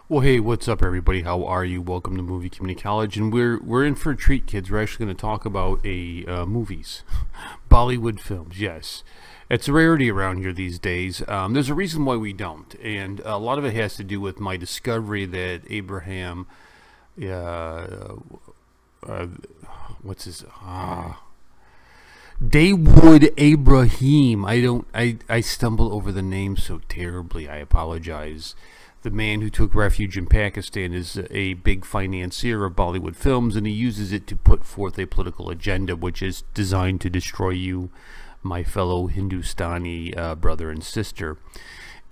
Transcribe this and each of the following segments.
Well, hey, what's up, everybody? How are you? Welcome to Movie Community College, and we're in for a treat, kids. We're actually going to talk about movies, Bollywood films. Yes, it's a rarity around here these days. There's a reason why we don't, and a lot of it has to do with my discovery that Abraham, uh, uh, what's his Dawood Abraham. I stumble over the name so terribly. I apologize. The man who took refuge in Pakistan is a big financier of Bollywood films, and he uses it to put forth a political agenda which is designed to destroy you, my fellow Hindustani brother and sister.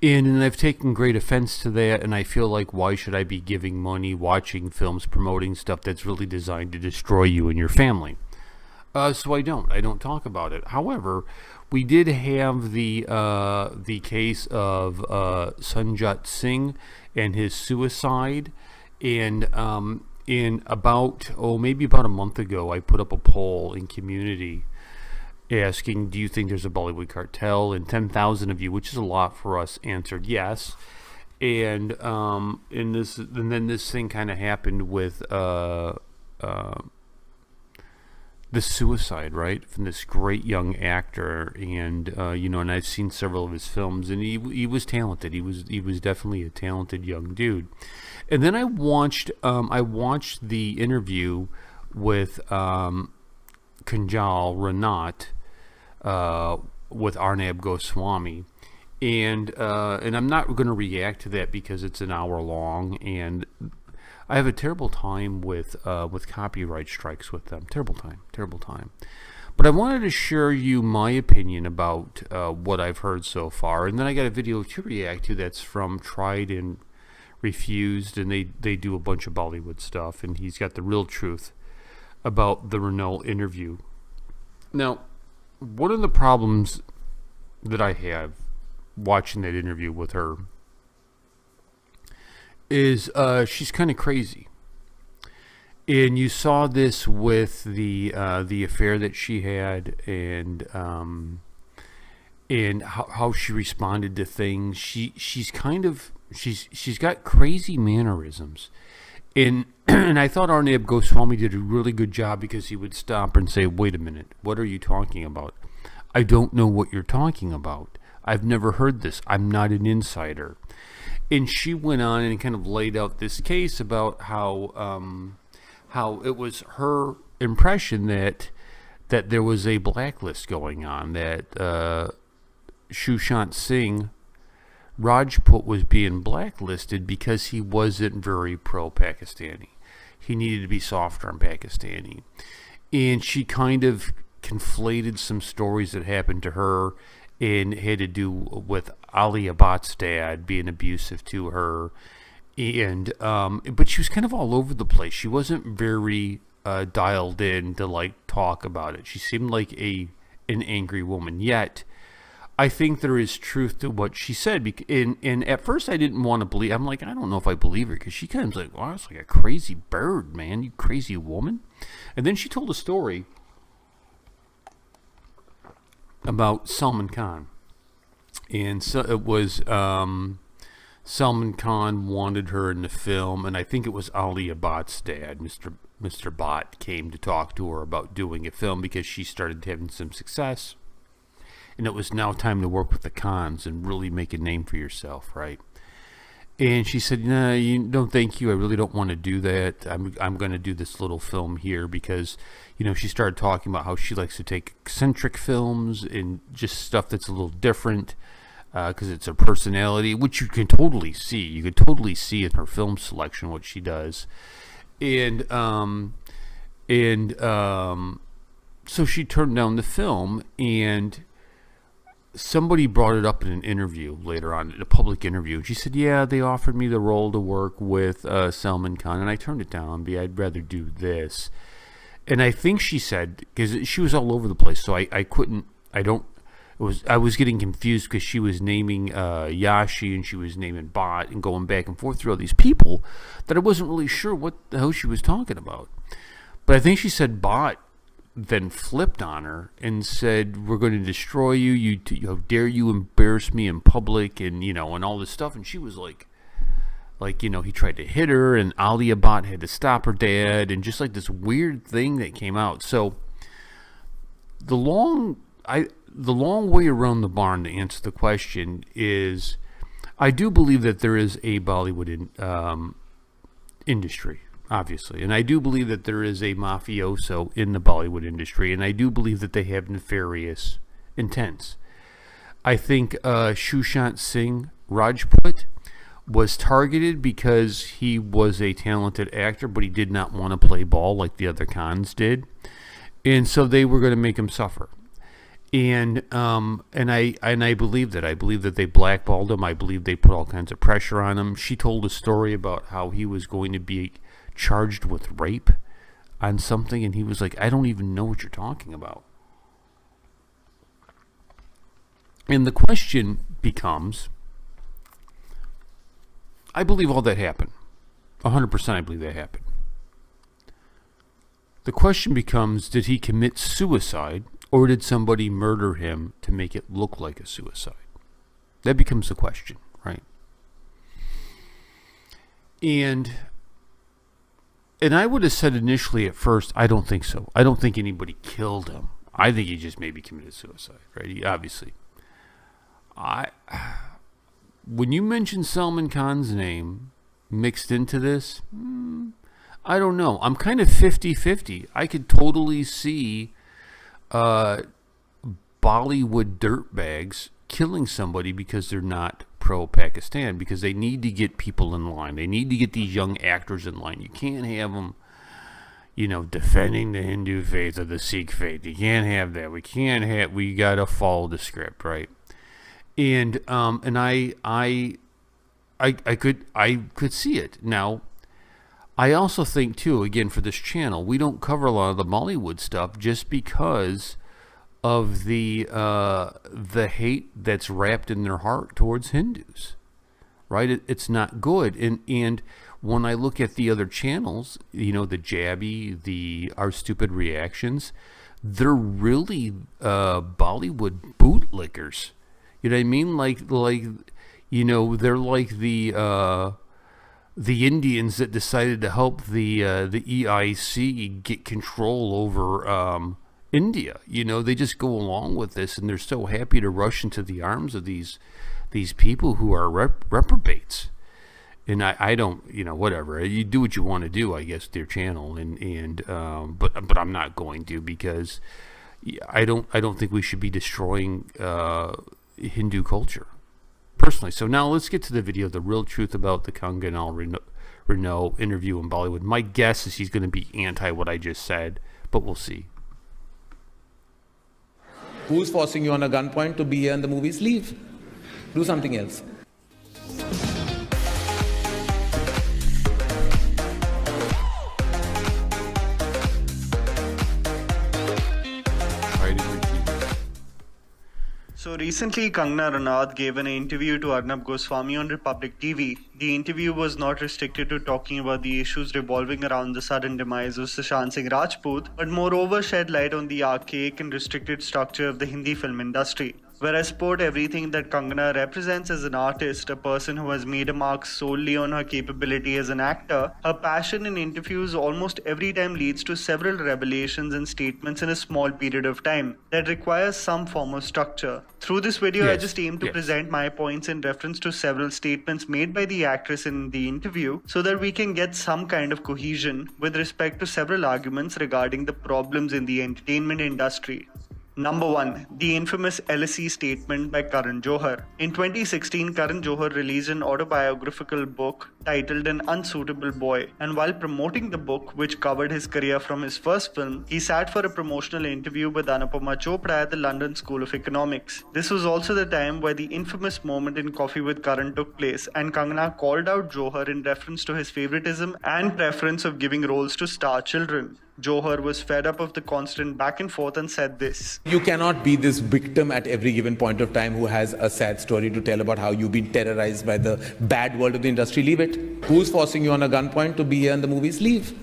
And I've taken great offense to that, and I feel like, why should I be giving money, watching films, promoting stuff that's really designed to destroy you and your family? So I don't talk about it. However, we did have the case of Sanjat Singh and his suicide, and in about maybe about a month ago, I put up a poll in community asking, do you think there's a Bollywood cartel? And 10,000 of you, which is a lot for us, answered yes. And then this thing kind of happened with the suicide, right, from this great young actor, and and I've seen several of his films, and he was talented. He was definitely a talented young dude. And then I watched the interview with Kangana Ranaut, with Arnab Goswami, and I'm not going to react to that because it's an hour long, and I have a terrible time with copyright strikes with them. Terrible time. But I wanted to share you my opinion about what I've heard so far, and then I got a video to react to that's from Tried and Refused, and they do a bunch of Bollywood stuff, and he's got the real truth about the Ranaut interview. Now, one of the problems that I have watching that interview with her is she's kind of crazy, and you saw this with the affair that she had, and how she responded to things. She's got crazy mannerisms, and and I thought Arnab Goswami did a really good job because he would stop and say, "Wait a minute, what are you talking about? I don't know what you're talking about. I've never heard this. I'm not an insider." And she went on and kind of laid out this case about how it was her impression that there was a blacklist going on, that Sushant Singh Rajput was being blacklisted because he wasn't very pro-Pakistani. He needed to be softer on Pakistani. And she kind of conflated some stories that happened to her, and had to do with Ali Abad's dad being abusive to her, and but she was kind of all over the place. She wasn't very dialed in to like talk about it. She seemed like an angry woman. Yet, I think there is truth to what she said. And at first, I didn't want to believe. I'm like, I don't know if I believe her, because she kind of was like, "Wow, it's like a crazy bird, man. You crazy woman." And then she told a story about Salman Khan, and so it was Salman Khan wanted her in the film, and I think it was Ali Abad's dad, Mr. Bhatt, came to talk to her about doing a film because she started having some success, and it was now time to work with the Khans and really make a name for yourself, right? And she said, "No, thank you. I really don't want to do that. I'm going to do this little film here," because, she started talking about how she likes to take eccentric films and just stuff that's a little different, because it's her personality, which you can totally see. You can totally see in her film selection what she does, and so she turned down the film, and somebody brought it up in an interview later on, in a public interview. She said, "Yeah, they offered me the role to work with Salman Khan, and I turned it down. I'd rather do this." And I think she said, because she was all over the place, so I couldn't, I was getting confused because she was naming Yashi, and she was naming Bot, and going back and forth through all these people, that I wasn't really sure what the hell she was talking about. But I think she said Bot then flipped on her and said, "We're going to destroy you. How dare you embarrass me in public," and and all this stuff. And she was like like, he tried to hit her, and Alia Bhatt had to stop her dad, and just like this weird thing that came out. So the long way around the barn to answer the question is, I do believe that there is a Bollywood industry, obviously, and I do believe that there is a mafioso in the Bollywood industry, and I do believe that they have nefarious intents. I think Sushant Singh Rajput was targeted because he was a talented actor, but he did not want to play ball like the other Khans did, and so they were going to make him suffer. And I believe that. I believe that they blackballed him. I believe they put all kinds of pressure on him. She told a story about how he was going to be charged with rape on something, and he was like, I don't even know what you're talking about. And the question becomes, I believe all that happened. 100% I believe that happened. The question becomes, did he commit suicide, or did somebody murder him to make it look like a suicide? That becomes the question, right? And I would have said initially at first, I don't think so. I don't think anybody killed him. I think he just maybe committed suicide, right? He obviously. When you mention Salman Khan's name mixed into this, I don't know. I'm kind of 50-50. I could totally see Bollywood dirtbags killing somebody because they're not pro-Pakistan, because they need to get people in line. They need to get these young actors in line. You can't have them, defending the Hindu faith or the Sikh faith. You can't have that. We got to follow the script, right? And I could see it. Now, I also think too, again, for this channel, we don't cover a lot of the Bollywood stuff just because of the hate that's wrapped in their heart towards Hindus, right? It's not good. And when I look at the other channels, the Jabby, our Stupid Reactions, they're really Bollywood bootlickers. You know what I mean? They're like the Indians that decided to help the EIC get control over India. They just go along with this, and they're so happy to rush into the arms of these people who are reprobates. And I don't, whatever. You do what you want to do, I guess, with your channel, but I'm not going to, because I don't think we should be destroying Hindu culture, personally. So now let's get to the video, the real truth about the Kangana Ranaut interview in Bollywood. My guess is he's going to be anti what I just said, but we'll see. Who's forcing you on a gunpoint to be here in the movies? Leave. Do something else. So recently, Kangana Ranaut gave an interview to Arnab Goswami on Republic TV. The interview was not restricted to talking about the issues revolving around the sudden demise of Sushant Singh Rajput, but moreover shed light on the archaic and restricted structure of the Hindi film industry. Where I support everything that Kangana represents as an artist, a person who has made a mark solely on her capability as an actor, her passion in interviews almost every time leads to several revelations and statements in a small period of time that requires some form of structure. Through this video, I just aim to present my points in reference to several statements made by the actress in the interview so that we can get some kind of cohesion with respect to several arguments regarding the problems in the entertainment industry. Number 1. The infamous LSE statement by Karan Johar. In 2016, Karan Johar released an autobiographical book titled An Unsuitable Boy, and while promoting the book, which covered his career from his first film, he sat for a promotional interview with Anupama Chopra at the London School of Economics. This was also the time where the infamous moment in Coffee with Karan took place, and Kangana called out Johar in reference to his favoritism and preference of giving roles to star children. Johar was fed up of the constant back and forth and said this. You cannot be this victim at every given point of time who has a sad story to tell about how you've been terrorized by the bad world of the industry. Leave it. Who's forcing you on a gunpoint to be here in the movies? Leave.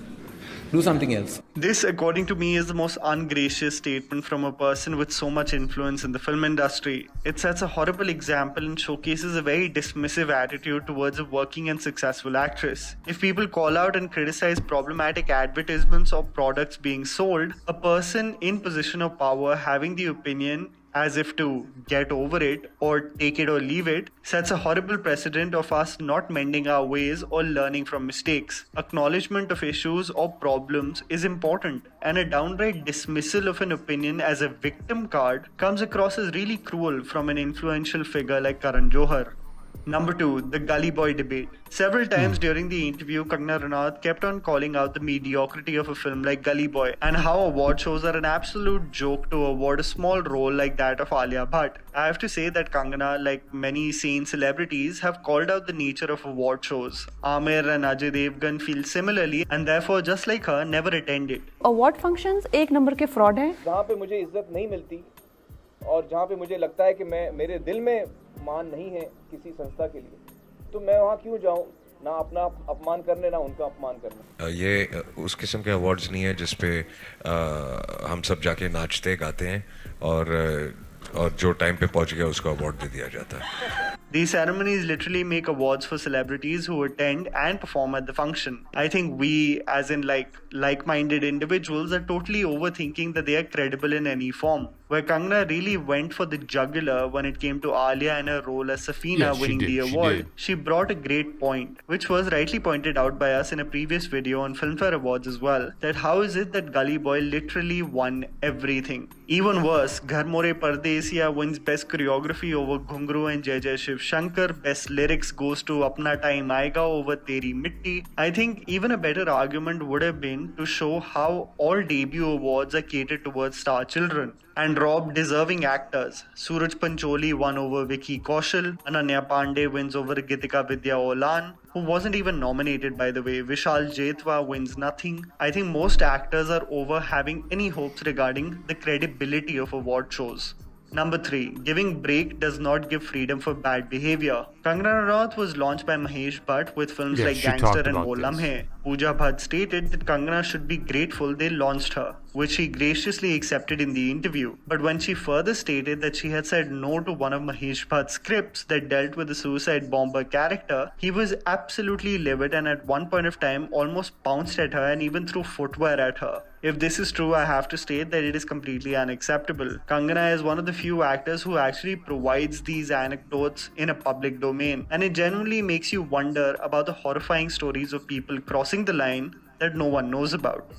Do something else. This, according to me, is the most ungracious statement from a person with so much influence in the film industry. It sets a horrible example and showcases a very dismissive attitude towards a working and successful actress. If people call out and criticize problematic advertisements or products being sold, a person in position of power having the opinion as if to get over it or take it or leave it, sets a horrible precedent of us not mending our ways or learning from mistakes. Acknowledgement of issues or problems is important, and a downright dismissal of an opinion as a victim card comes across as really cruel from an influential figure like Karan Johar. Number 2, the Gully Boy debate. Several times during the interview, Kangana Ranaut kept on calling out the mediocrity of a film like Gully Boy and how award shows are an absolute joke to award a small role like that of Alia Bhatt. I have to say that Kangana, like many sane celebrities, have called out the nature of award shows. Amir and Ajay Devgan feel similarly and therefore, just like her, never attend it. Award functions एक number के fraud हैं। जहाँ पे मुझे इज्जत नहीं मिलती और जहाँ पे मुझे लगता है कि मेरे दिल में मान नहीं है किसी संस्था के लिए, तो मैं वहाँ क्यों जाऊँ, ना अपना अपमान करने ना उनका अपमान करने। ये उस किस्म के अवार्ड्स नहीं है जिस पे हम सब जाके नाचते गाते हैं और जो टाइम पे पहुंच गया उसको अवार्ड दे दिया जाता है। These ceremonies literally make awards for celebrities who attend and perform at the function. I think we, as in like-minded individuals, are totally overthinking that they are credible in any form. Where Kangana really went for the jugular when it came to Alia and her role as Safina Yes, she winning did, the she award. did. She brought a great point, which was rightly pointed out by us in a previous video on Filmfare Awards as well, that how is it that Gully Boy literally won everything? Even worse, Ghar More Pardesiya wins Best Choreography over Ghungru and Jai Jai Shiv Shankar. Best Lyrics goes to Apna Time Aayega over Teri Mitti. I think even a better argument would have been to show how all debut awards are catered towards star children and rob deserving actors. Suraj Pancholi won over Vicky Kaushal. Ananya Pandey wins over Gitika Vidya Olan, who wasn't even nominated, by the way. Vishal Jetwa wins nothing. I think most actors are over having any hopes regarding the credibility of award shows. Number 3, giving break does not give freedom for bad behavior. Kangana Ranaut was launched by Mahesh Bhatt with films Yes, like she Gangster talked and about Wo this. Lamhe. Pooja Bhatt stated that Kangana should be grateful they launched her, which she graciously accepted in the interview. But when she further stated that she had said no to one of Mahesh Bhatt's scripts that dealt with the suicide bomber character, he was absolutely livid and at one point of time almost pounced at her and even threw footwear at her. If this is true, I have to state that it is completely unacceptable. Kangana is one of the few actors who actually provides these anecdotes in a public domain, and it genuinely makes you wonder about the horrifying stories of people crossing the line that no one knows about.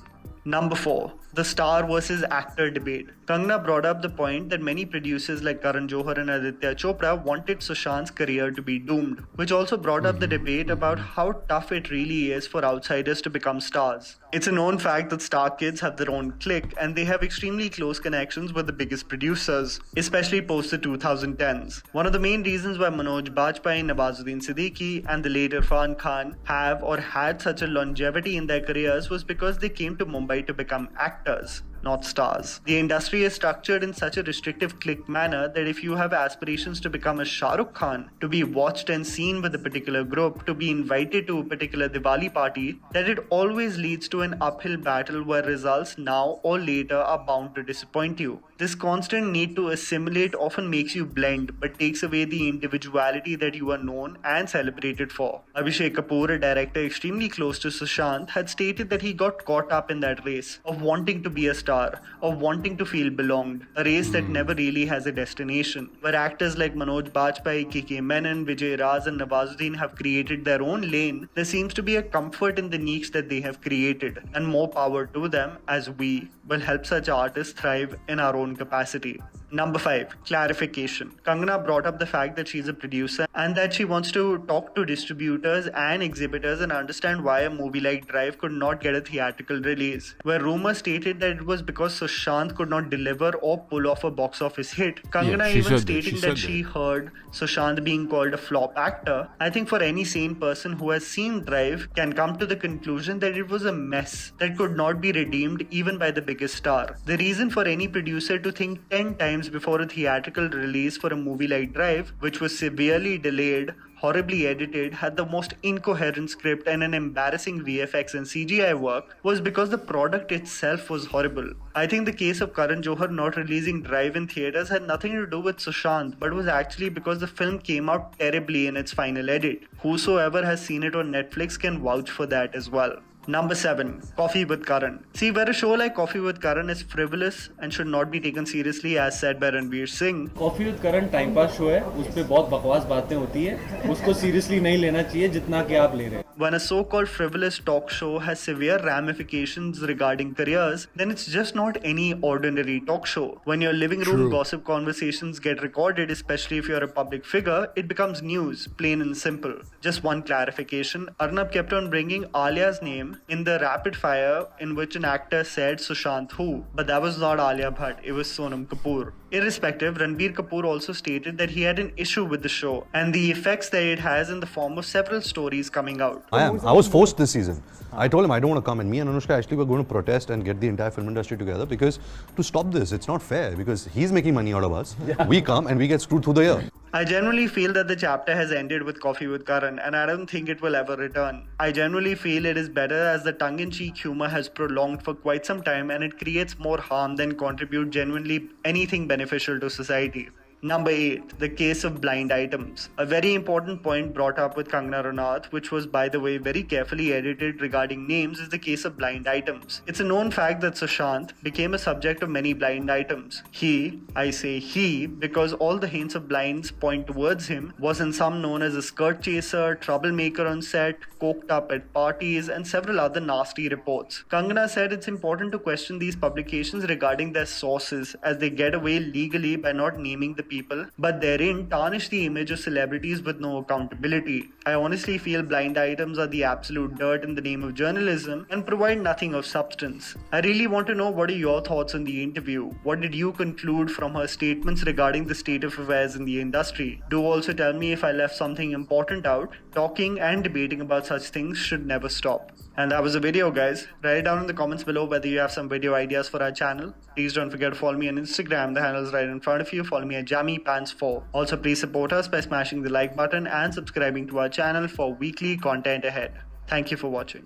Number 4, the star versus actor debate. Kangana brought up the point that many producers like Karan Johar and Aditya Chopra wanted Sushant's career to be doomed, which also brought up the debate about how tough it really is for outsiders to become stars. It's a known fact that star kids have their own clique and they have extremely close connections with the biggest producers, especially post the 2010s. One of the main reasons why Manoj Bajpayee, Nawazuddin Siddiqui and the late Irfan Khan have or had such a longevity in their careers was because they came to Mumbai to become actors, not stars. The industry is structured in such a restrictive clique manner that if you have aspirations to become a Shah Rukh Khan, to be watched and seen with a particular group, to be invited to a particular Diwali party, that it always leads to an uphill battle where results now or later are bound to disappoint you. This constant need to assimilate often makes you blend but takes away the individuality that you are known and celebrated for. Abhishek Kapoor, a director extremely close to Sushant, had stated that he got caught up in that race of wanting to be a star, of wanting to feel belonged, a race that never really has a destination, where actors like Manoj Bajpayee, K.K. Menon, Vijay Raz and Nawazuddin have created their own lane. There seems to be a comfort in the niche that they have created, and more power to them, as we will help such artists thrive in our own capacity. Number 5, clarification. Kangana brought up the fact that she's a producer and that she wants to talk to distributors and exhibitors and understand why a movie like Drive could not get a theatrical release, where rumors stated that it was because Sushant could not deliver or pull off a box office hit. Kangana she even said that, stating she that said she that. heard Sushant being called a flop actor. I think for any sane person who has seen Drive can come to the conclusion that it was a mess that could not be redeemed even by the biggest star. The reason for any producer to think 10 times times before a theatrical release for a movie like Drive, which was severely delayed, horribly edited, had the most incoherent script and an embarrassing VFX and CGI work, was because the product itself was horrible. I think the case of Karan Johar not releasing Drive in theaters had nothing to do with Sushant, but was actually because the film came out terribly in its final edit. Whosoever has seen it on Netflix can vouch for that as well. Number 7. Coffee with Karan. See, where a show like Coffee with Karan is frivolous and should not be taken seriously, as said by Ranveer Singh. Coffee with Karan time pass show है, उस पे बहुत बकवास बातें होती है, उसको seriously नहीं लेना चाहिए जितना कि आप ले रहे हैं. When a so-called frivolous talk show has severe ramifications regarding careers, then it's just not any ordinary talk show. When your living room gossip conversations get recorded, especially if you're a public figure, it becomes news, plain and simple. Just one clarification, Arnab kept on bringing Alia's name in the rapid fire in which an actor said Sushant who, but that was not Alia Bhatt, it was Sonam Kapoor. Irrespective, Ranbir Kapoor also stated that he had an issue with the show and the effects that it has in the form of several stories coming out. I was forced this season. I told him I don't want to come, and me and Anushka actually were going to protest and get the entire film industry together because to stop this, it's not fair because he's making money out of us. Yeah. We come and we get screwed through the year. I genuinely feel that the chapter has ended with Coffee with Karan and I don't think it will ever return. I genuinely feel it is better as the tongue-in-cheek humor has prolonged for quite some time and it creates more harm than contribute genuinely anything beneficial to society. Number 8. The case of blind items. A very important point brought up with Kangana Ranaut, which was by the way very carefully edited regarding names, is the case of blind items. It's a known fact that Sushant became a subject of many blind items. He, I say he, because all the hints of blinds point towards him, was in some known as a skirt chaser, troublemaker on set, coked up at parties, and several other nasty reports. Kangana said it's important to question these publications regarding their sources as they get away legally by not naming the people, but therein tarnish the image of celebrities with no accountability. I honestly feel blind items are the absolute dirt in the name of journalism and provide nothing of substance. I really want to know what are your thoughts on the interview. What did you conclude from her statements regarding the state of affairs in the industry? Do also tell me if I left something important out. Talking and debating about such things should never stop. And that was the video, guys. Write it down in the comments below whether you have some video ideas for our channel. Please don't forget to follow me on Instagram. The handle is right in front of you. Follow me at JammyPants4. Also, please support us by smashing the like button and subscribing to our channel for weekly content ahead. Thank you for watching.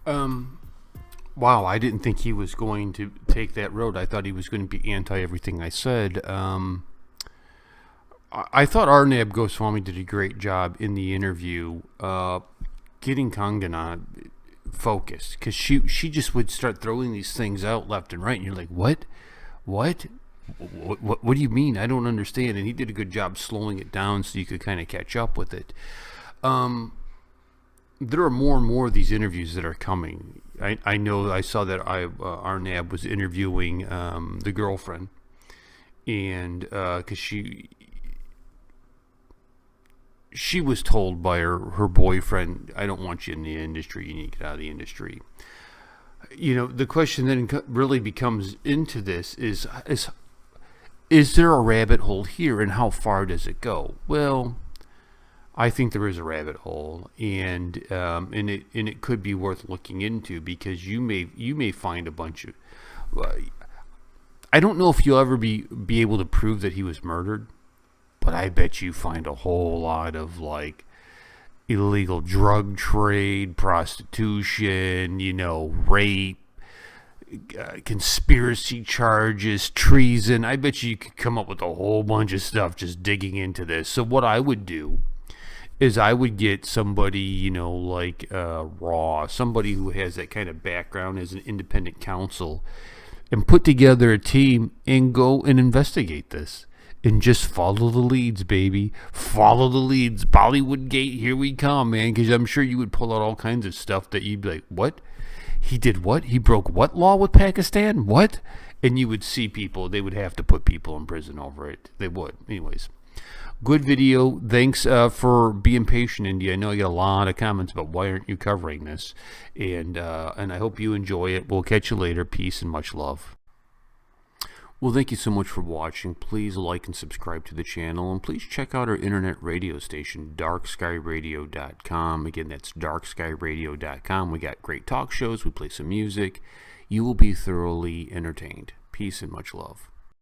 Wow, I didn't think he was going to take that road. I thought he was going to be anti everything I said. I thought Arnab Goswami did a great job in the interview getting Kangana focused, because she just would start throwing these things out left and right and you're like, what do you mean? I don't understand. And he did a good job slowing it down so you could kind of catch up with it. There are more and more of these interviews that are coming. I know I saw that Arnab was interviewing the girlfriend, and because she was told by her boyfriend, I don't want you in the industry, you need to get out of the industry. You know, the question then really becomes into this is there a rabbit hole here, and how far does it go? Well, I think there is a rabbit hole, and it could be worth looking into, because you may find a bunch of I don't know if you'll ever be able to prove that he was murdered, but I bet you find a whole lot of like illegal drug trade, prostitution, rape, conspiracy charges, treason. I bet you could come up with a whole bunch of stuff just digging into this. So what I would do is I would get somebody, like Raw, somebody who has that kind of background as an independent counsel, and put together a team and go and investigate this. And just follow the leads, baby. Follow the leads. Bollywood Gate, here we come, man. Because I'm sure you would pull out all kinds of stuff that you'd be like, what? He did what? He broke what law with Pakistan? What? And you would see people. They would have to put people in prison over it. They would. Anyways. Good video. Thanks for being patient, India. I know I get a lot of comments about why aren't you covering this. And I hope you enjoy it. We'll catch you later. Peace and much love. Well, thank you so much for watching. Please like and subscribe to the channel, and please check out our internet radio station, darkskyradio.com. Again, that's darkskyradio.com. We got great talk shows. We play some music. You will be thoroughly entertained. Peace and much love.